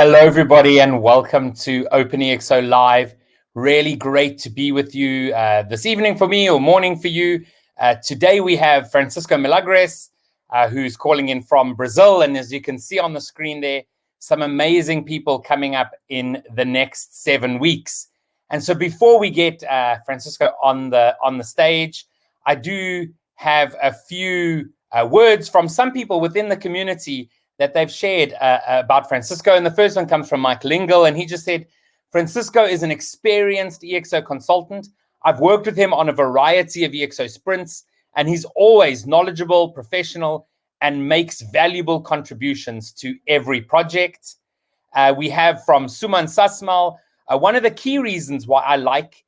Hello, everybody, and welcome to OpenExO Live. Really great to be with you this evening for me or morning for you. Today we have Francisco Milagres, who's calling in from Brazil. And as you can see on the screen there, some amazing people coming up in the next 7 weeks. And so before we get Francisco on the stage, I do have a few words from some people within the community that they've shared about Francisco. And the first one comes from Mike Lingle, and he just said, Francisco is an experienced EXO consultant. I've worked with him on a variety of EXO sprints, and he's always knowledgeable, professional, and makes valuable contributions to every project. We have from Suman Sasmal, one of the key reasons why I like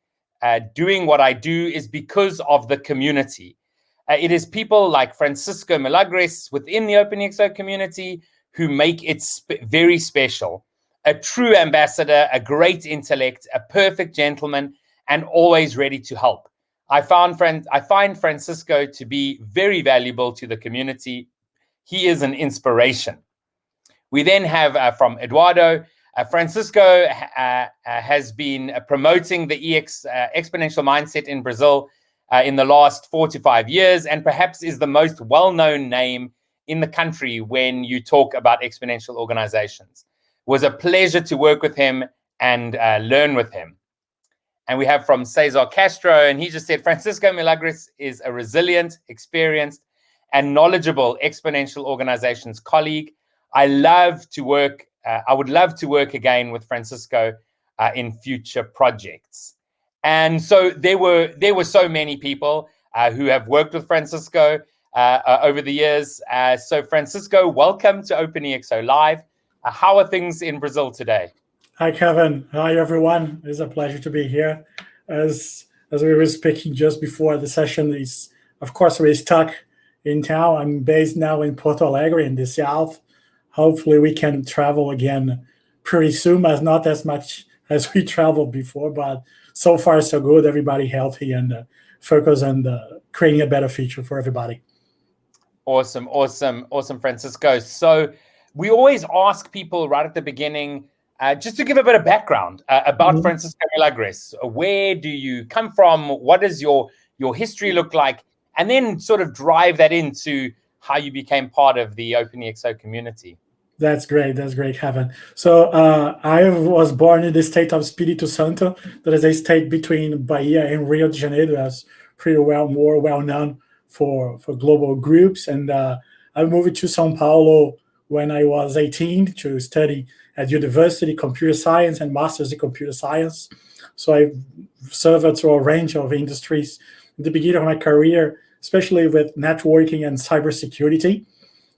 doing what I do is because of the community. It is people like Francisco Milagres within the OpenExO community who make it very special. A true ambassador, a great intellect, a perfect gentleman, and always ready to help. I find Francisco to be very valuable to the community. He is an inspiration. We then have from Eduardo, Francisco has been promoting the exponential mindset in Brazil in the last 4 to 5 years, and perhaps is the most well-known name in the country when you talk about exponential organizations. It was a pleasure to work with him and learn with him. And we have from Cesar Castro, and he just said, Francisco Milagres is a resilient, experienced, and knowledgeable exponential organizations colleague. I would love to work again with Francisco in future projects. And so there were so many people who have worked with Francisco over the years. So Francisco, welcome to OpenExO Live. How are things in Brazil today? Hi, Kevin. Hi, everyone. It's a pleasure to be here. As we were speaking just before the session, of course, we're stuck in town. I'm based now in Porto Alegre in the south. Hopefully, we can travel again pretty soon, but not as much as we traveled before, but so far so good. Everybody healthy and focus on creating a better future for everybody. Awesome, Francisco. So we always ask people right at the beginning, just to give a bit of background about Francisco Milagres. Where do you come from? What does your history look like? And then sort of drive that into how you became part of the OpenExO community. That's great, Kevin. So I was born in the state of Espírito Santo. That is a state between Bahia and Rio de Janeiro. That's pretty more well known for global groups. And I moved to São Paulo when I was 18 to study at university computer science and master's in computer science. So I served through a range of industries at the beginning of my career, especially with networking and cybersecurity.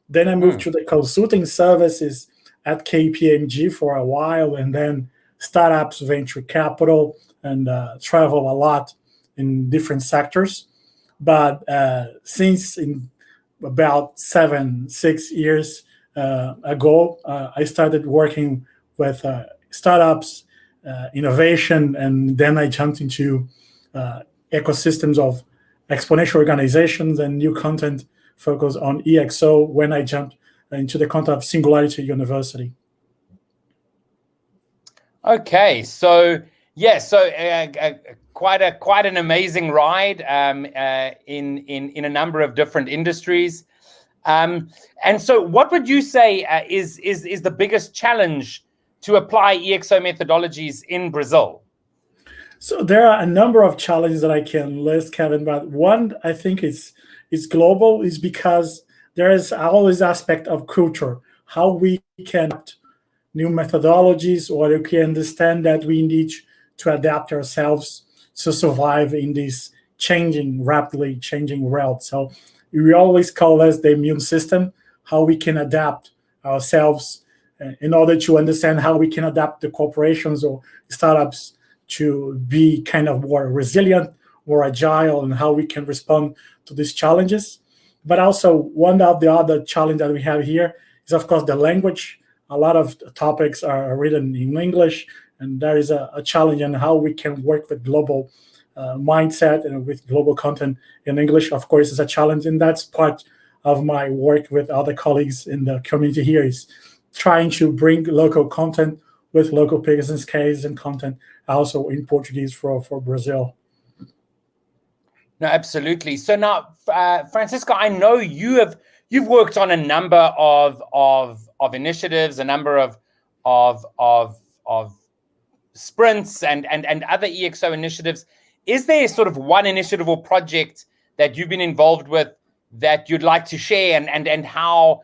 Then I moved to the consulting services at KPMG for a while, and then startups, venture capital, and travel a lot in different sectors. But since in about 6 years ago, I started working with startups, innovation, and then I jumped into ecosystems of exponential organizations and new content focus on EXO when I jumped into the content of Singularity University. Okay, so yeah, quite an amazing ride in a number of different industries. And so, what would you say is the biggest challenge to apply EXO methodologies in Brazil? So there are a number of challenges that I can list, Kevin, but one I think is global is because there is always aspect of culture, how we can adapt new methodologies, or you can understand that we need to adapt ourselves to survive in this rapidly changing world. So we always call this the immune system, how we can adapt ourselves in order to understand how we can adapt the corporations or startups to be kind of more resilient, more agile, and how we can respond to these challenges. But also one of the other challenges that we have here is, of course, the language. A lot of topics are written in English, and there is a challenge in how we can work with global mindset and with global content in English. Of course, is a challenge, and that's part of my work with other colleagues in the community here is trying to bring local content with local business cases and content also in Portuguese for Brazil. No, absolutely. So now, Francisco, I know you've worked on a number of initiatives, a number of sprints and other EXO initiatives. Is there sort of one initiative or project that you've been involved with that you'd like to share, and how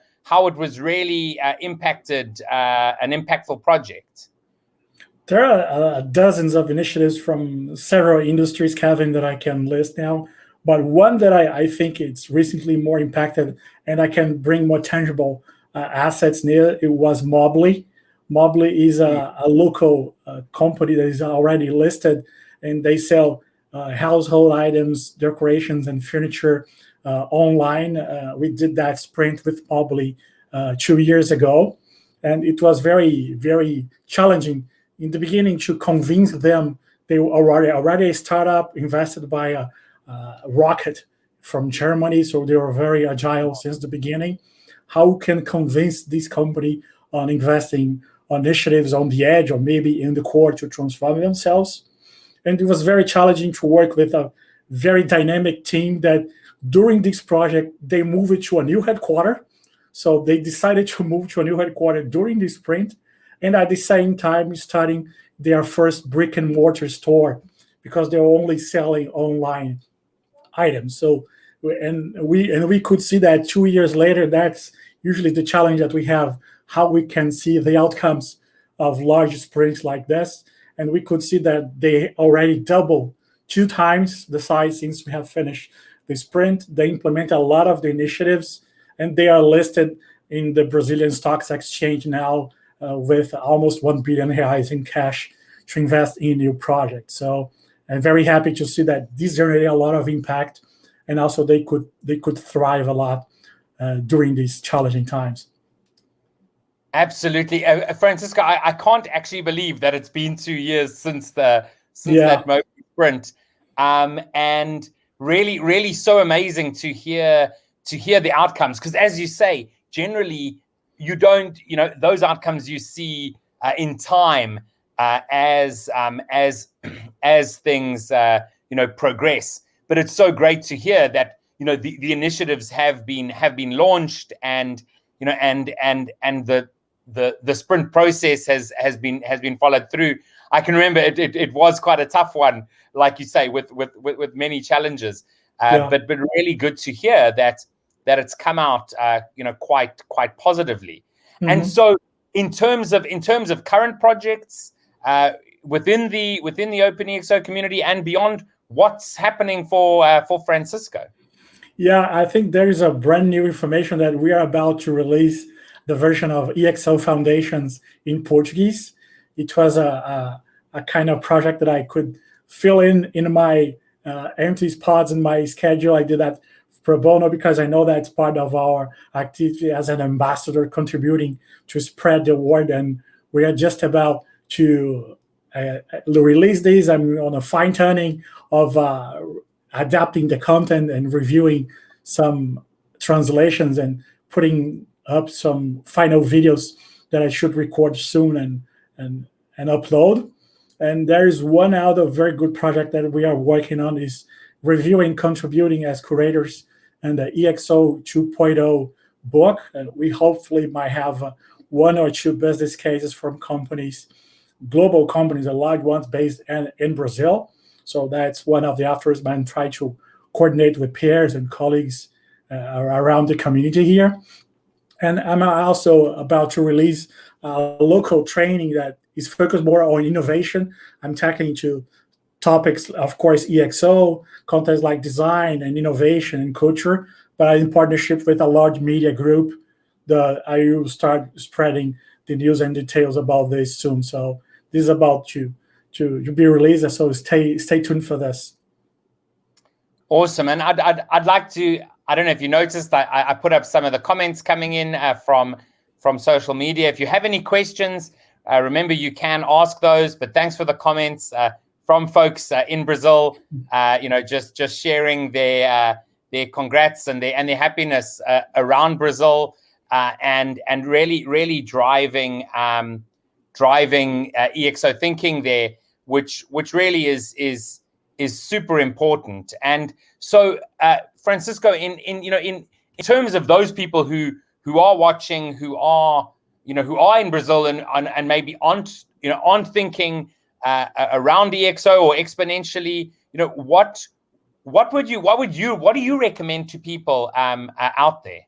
it was really impacted an impactful project? There are dozens of initiatives from several industries, Kevin, that I can list now. But one that I think it's recently more impacted and I can bring more tangible assets near, it was Mobly. Mobly is a local company that is already listed, and they sell household items, decorations, and furniture online. We did that sprint with Mobly 2 years ago, and it was very, very challenging in the beginning to convince them. They were already a startup invested by a rocket from Germany, so they were very agile since the beginning. How can convince this company on investing on initiatives on the edge or maybe in the core to transform themselves? And it was very challenging to work with a very dynamic team that during this project, they moved to a new headquarters. So they decided to move to a new headquarters during this sprint, and at the same time starting their first brick and mortar store because they're only selling online items. So we could see that 2 years later, that's usually the challenge that we have, how we can see the outcomes of large sprints like this. And we could see that they already doubled 2 times the size since we have finished the sprint. They implement a lot of the initiatives, and they are listed in the Brazilian Stocks Exchange now with almost 1 billion reais in cash to invest in new projects. So I'm very happy to see that this generated a lot of impact, and also they could thrive a lot during these challenging times. Absolutely, Francisco. I can't actually believe that it's been 2 years since that Mobly sprint, and really so amazing to hear the outcomes, because as you say, generally you don't, those outcomes you see in time as things progress. But it's so great to hear that the initiatives have been launched, and the sprint process has been followed through. I can remember it was quite a tough one, like you say, with many challenges. But really good to hear that it's come out quite positively. Mm-hmm. And so in terms of current projects within the OpenExO community and beyond, what's happening for Francisco? Yeah, I think there is a brand new information that we are about to release the version of EXO Foundations in Portuguese. It was a kind of project that I could fill in my empty spots in my schedule. I did that pro bono because I know that's part of our activity as an ambassador, contributing to spread the word. And we are just about to release these. I'm on a fine tuning of adapting the content and reviewing some translations and putting up some final videos that I should record soon and upload. And there is one other very good project that we are working on, is reviewing, contributing as curators, and the EXO 2.0 book. And we hopefully might have 1 or 2 business cases from companies, global companies, the large ones based in Brazil. So that's one of the efforts, and try to coordinate with peers and colleagues around the community here. And I'm also about to release a local training that is focused more on innovation. I'm tackling to topics, of course, EXO, contents like design and innovation and culture, but in partnership with a large media group that I will start spreading the news and details about this soon. So this is about to be released, so stay tuned for this. Awesome. And I'd like to, I don't know if you noticed, I put up some of the comments coming in from social media. If you have any questions, remember you can ask those, but thanks for the comments from folks in Brazil, just sharing their congrats and their happiness around Brazil. and really driving EXO thinking there, which really is super important. And so, Francisco, in terms of those people who are watching, who are in Brazil and maybe aren't thinking around EXO or exponentially, what do you recommend to people out there?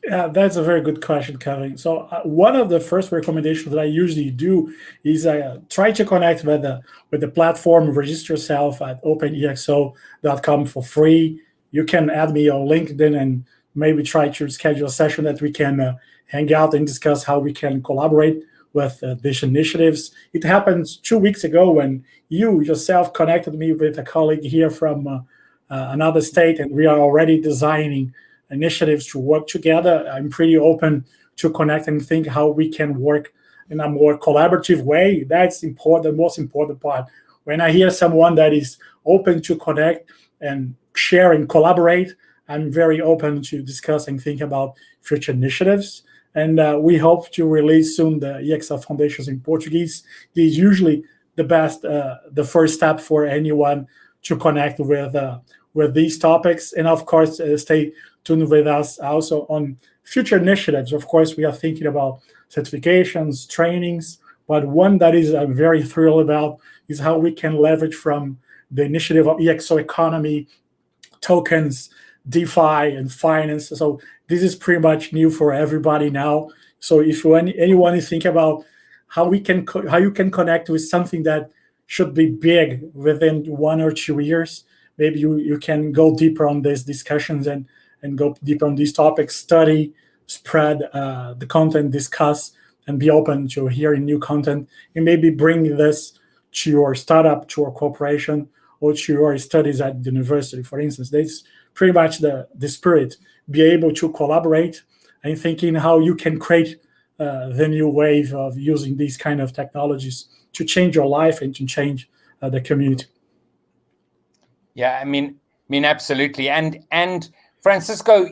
Yeah, that's a very good question, Kevin. So one of the first recommendations that I usually do is try to connect with the platform, register yourself at openexo.com for free. You can add me on LinkedIn and maybe try to schedule a session that we can hang out and discuss how we can collaborate with these initiatives. It happened 2 weeks ago when you yourself connected me with a colleague here from another state, and we are already designing initiatives to work together. I'm pretty open to connect and think how we can work in a more collaborative way. That's important, the most important part. When I hear someone that is open to connect and share and collaborate, I'm very open to discuss and think about future initiatives. And we hope to release soon the EXO Foundations in Portuguese. It is usually the first step for anyone to connect with these topics. And of course, stay tuned with us also on future initiatives. Of course, we are thinking about certifications, trainings, but one that is I'm very thrilled about is how we can leverage from the initiative of EXO economy, tokens, DeFi, and finance. So this is pretty much new for everybody now. So if anyone is thinking about how you can connect with something that should be big within 1 or 2 years, maybe you can go deeper on these discussions and go deeper on these topics, study, spread the content, discuss, and be open to hearing new content, and maybe bring this to your startup, to your corporation, or to your studies at the university, for instance. That's pretty much the spirit. Be able to collaborate and thinking how you can create the new wave of using these kind of technologies to change your life and to change the community. Yeah, I mean, absolutely. And Francisco,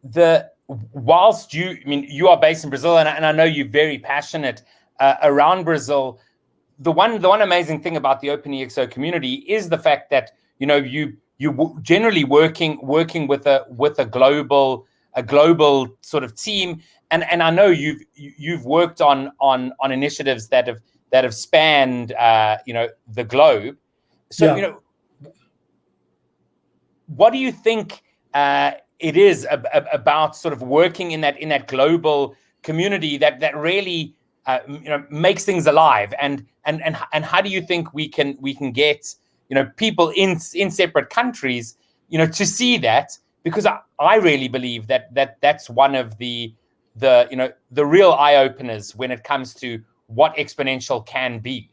the whilst you are based in Brazil, and I know you're very passionate around Brazil. The one amazing thing about the OpenExO community is the fact that you generally working with a global sort of team, and I know you've worked on initiatives that have spanned the globe. So Yeah. What do you think it is about sort of working in that global community that really makes things alive, and how do you think we can get people in separate countries to see that? Because I really believe that's one of the real eye openers when it comes to what exponential can be.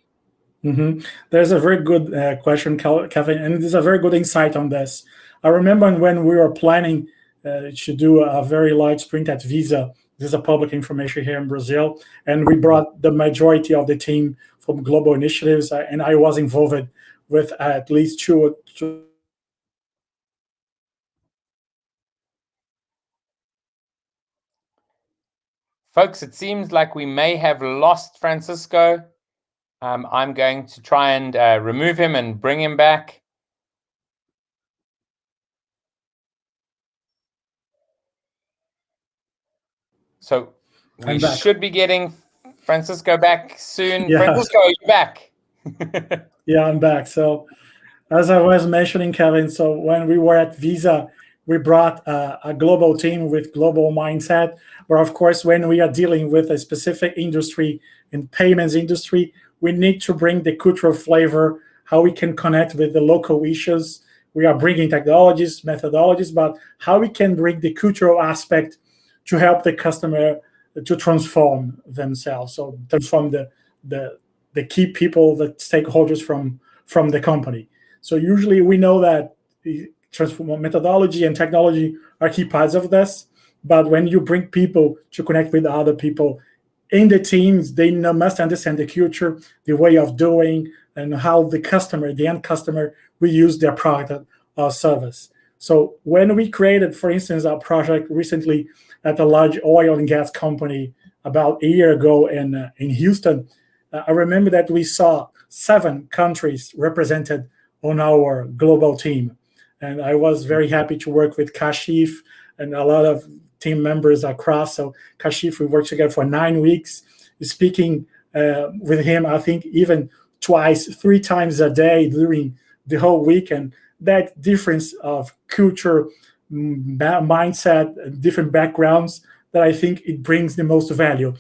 Mm-hmm. There's a very good question, Kevin, and there's a very good insight on this. I remember when we were planning to do a very large sprint at Visa. This is a public information here in Brazil, and we brought the majority of the team from global initiatives, and I was involved with at least two. Folks, it seems like we may have lost Francisco. I'm going to try and remove him and bring him back. So we should be getting Francisco back soon. Yeah. Francisco, are you back? Yeah, I'm back. So as I was mentioning, Kevin, so when we were at Visa, we brought a global team with global mindset, where of course, when we are dealing with a specific industry in payments industry, we need to bring the cultural flavor, how we can connect with the local issues. We are bringing technologies, methodologies, but how we can bring the cultural aspect to help the customer to transform themselves. So transform the key people, the stakeholders from the company. So usually we know that the transform methodology and technology are key parts of this. But when you bring people to connect with other people in the teams, they must understand the culture, the way of doing, and how the end customer, will use their product or service. So when we created, for instance, a project recently at a large oil and gas company about a year ago in Houston, I remember that we saw 7 countries represented on our global team. And I was very happy to work with Kashif and a lot of team members across. So Kashif, we worked together for 9 weeks, speaking with him, I think even twice, 3 times a day during the whole week. And that difference of culture, mindset, different backgrounds, that I think it brings the most value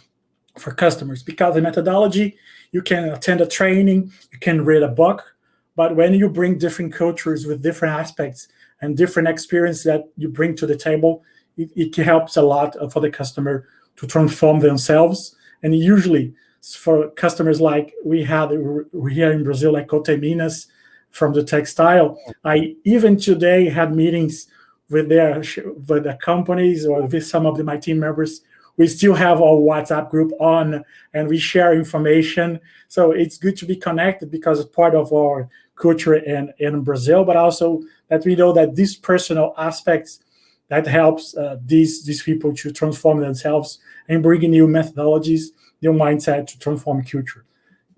for customers. Because the methodology, you can attend a training, you can read a book, but when you bring different cultures with different aspects and different experience that you bring to the table, it helps a lot for the customer to transform themselves. And usually for customers like we had here in Brazil, like Coteminas from the textile, I even today had meetings with the companies or with some of my team members. We still have our WhatsApp group on, and we share information. So it's good to be connected because it's part of our culture in Brazil, but also that we know that these personal aspects that helps these people to transform themselves and bring new methodologies, new mindset to transform culture.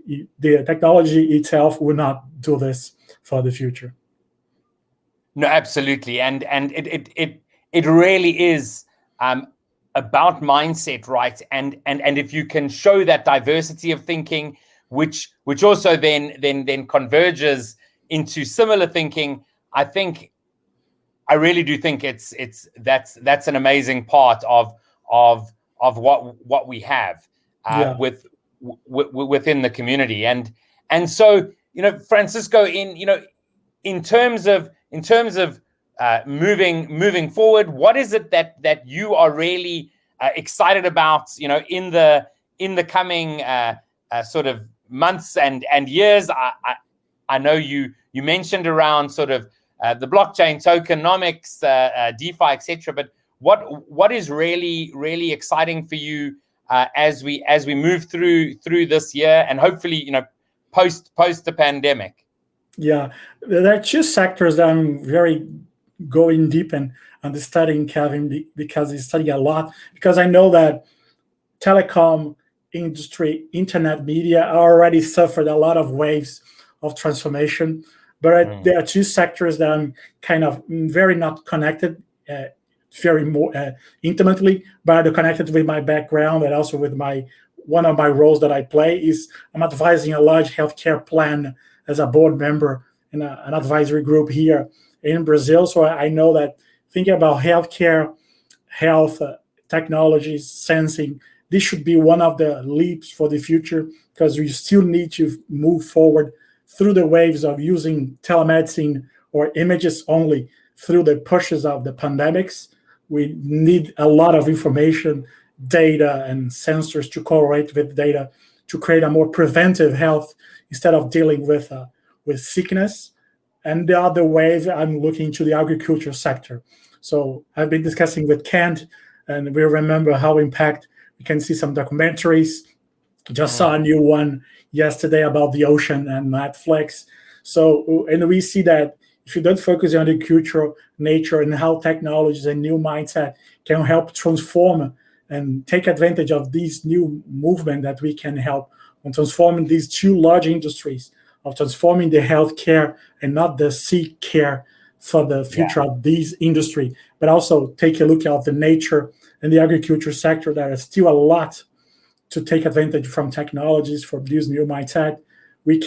The technology itself will not do this for the future. No, absolutely, and it really is about mindset, right? And if you can show that diversity of thinking, which also then converges into similar thinking, I really do think that's an amazing part of what we have Yeah. within the community. And so, Francisco, in terms of moving forward, what is it that you are really excited about, in the coming sort of months and years? I know you mentioned around sort of the blockchain, tokenomics, DeFi, etc. But what is really exciting for you as we move through this year and hopefully post the pandemic? Yeah, there are 2 sectors that I'm very going deep in and studying, Kevin, because he's studying a lot. Because I know that telecom industry, internet media already suffered a lot of waves of transformation. But there are 2 sectors that I'm kind of very not connected, very more intimately, but connected with my background and also with one of my roles that I play is I'm advising a large healthcare plan as a board member in an advisory group here in Brazil. So I know that thinking about healthcare, health, technologies, sensing, this should be one of the leaps for the future because we still need to move forward through the waves of using telemedicine or images only through the pushes of the pandemics. We need a lot of information, data, and sensors to correlate with data to create a more preventive health instead of dealing with sickness. And the other wave, I'm looking to the agriculture sector. So I've been discussing with Kent, and we remember how impact. We can see some documentaries. Just saw a new one yesterday about the ocean and Netflix. So, and we see that if you don't focus on agriculture, nature, and how technologies and new mindset can help transform and take advantage of this new movement that we can help on transforming these 2 large industries of transforming the healthcare and not the sick care for the future of this industry, but also take a look at the nature and the agriculture sector. There is still a lot to take advantage from technologies for this new mindset. We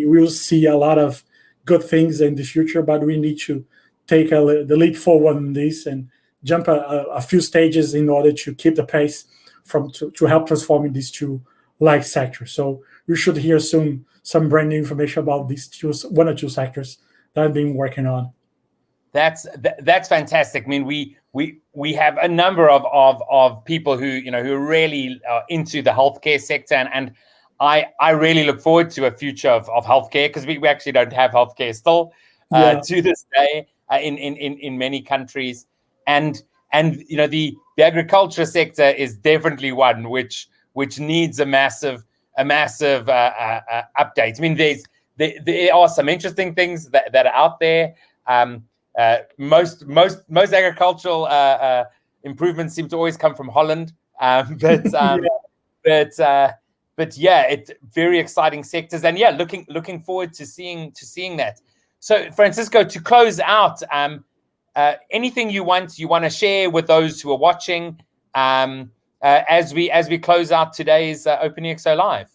will see a lot of good things in the future, but we need to take the leap forward in this and jump a few stages in order to keep the pace to help transforming these 2 large sectors. So you should hear soon some brand new information about these 1 or 2 sectors that I've been working on. That's fantastic. I mean, we have a number of people who who are really into the healthcare sector, and I really look forward to a future of healthcare because we actually don't have healthcare still to this day in many countries, and the agriculture sector is definitely one which needs a massive update. I mean, there are some interesting things that are out there. most agricultural improvements seem to always come from Holland, but yeah, it's very exciting sectors, and yeah, looking forward to seeing that. So, Francisco, to close out, anything you want to share with those who are watching as we close out today's OpenExO Live?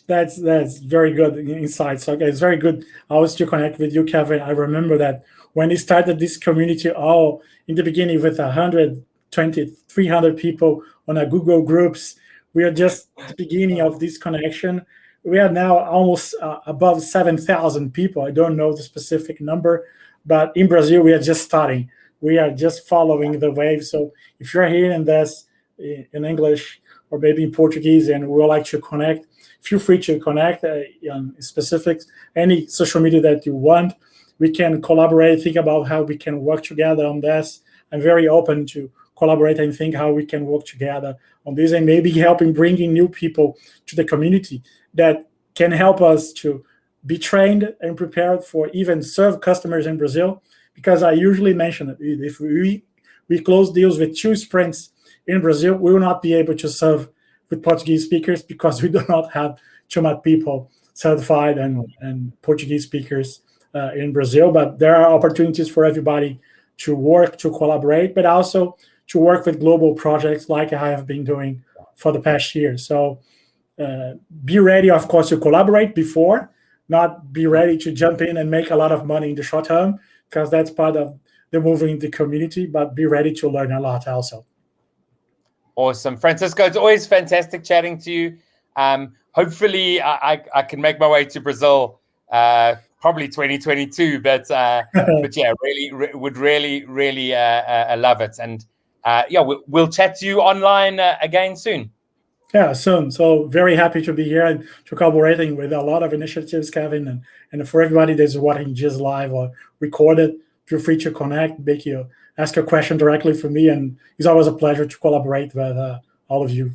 That's very good insights. Okay, it's very good always to connect with you, Kevin. I remember that when we started this community, all in the beginning with 120, 300 people on a Google groups, we are just the beginning of this connection. We are now almost above 7,000 people. I don't know the specific number, but in Brazil, we are just starting. We are just following the wave. So if you're hearing this in English or maybe in Portuguese and we would like to connect, feel free to connect on specifics, any social media that you want. We can collaborate, think about how we can work together on this. I'm very open to collaborate and think how we can work together on this and maybe helping bringing new people to the community that can help us to be trained and prepared for even serve customers in Brazil. Because I usually mention that if we close deals with 2 sprints in Brazil, we will not be able to serve with Portuguese speakers because we do not have too much people certified and Portuguese speakers in Brazil. But there are opportunities for everybody to work, to collaborate, but also to work with global projects like I have been doing for the past year. So be ready, of course, to collaborate before, not be ready to jump in and make a lot of money in the short term, because that's part of the moving in the community, but be ready to learn a lot also. Awesome. Francisco, it's always fantastic chatting to you. Hopefully I can make my way to Brazil probably 2022, but yeah, would really love it. And yeah, we'll chat to you online again soon. Yeah, soon. So very happy to be here and to collaborating with a lot of initiatives, Kevin, and for everybody that's watching just live or recorded, feel free to connect, ask a question directly for me, and it's always a pleasure to collaborate with all of you.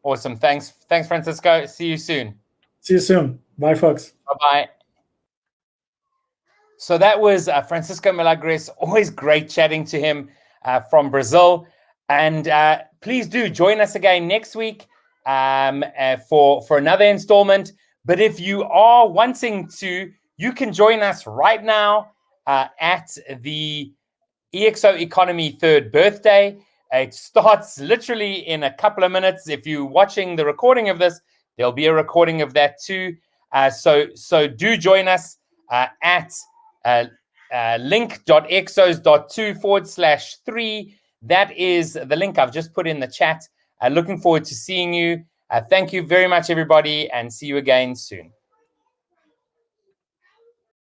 Awesome. Thanks, Francisco. See you soon. See you soon. Bye, folks. Bye-bye. So that was Francisco Milagres. Always great chatting to him from Brazil. And please do join us again next week for another installment. But if you are wanting to, you can join us right now at the EXO Economy 3rd birthday. It starts literally in a couple of minutes. If you're watching the recording of this, there'll be a recording of that too. So do join us at link.exos.2/3. That is the link I've just put in the chat. Looking forward to seeing you. Thank you very much, everybody, and see you again soon.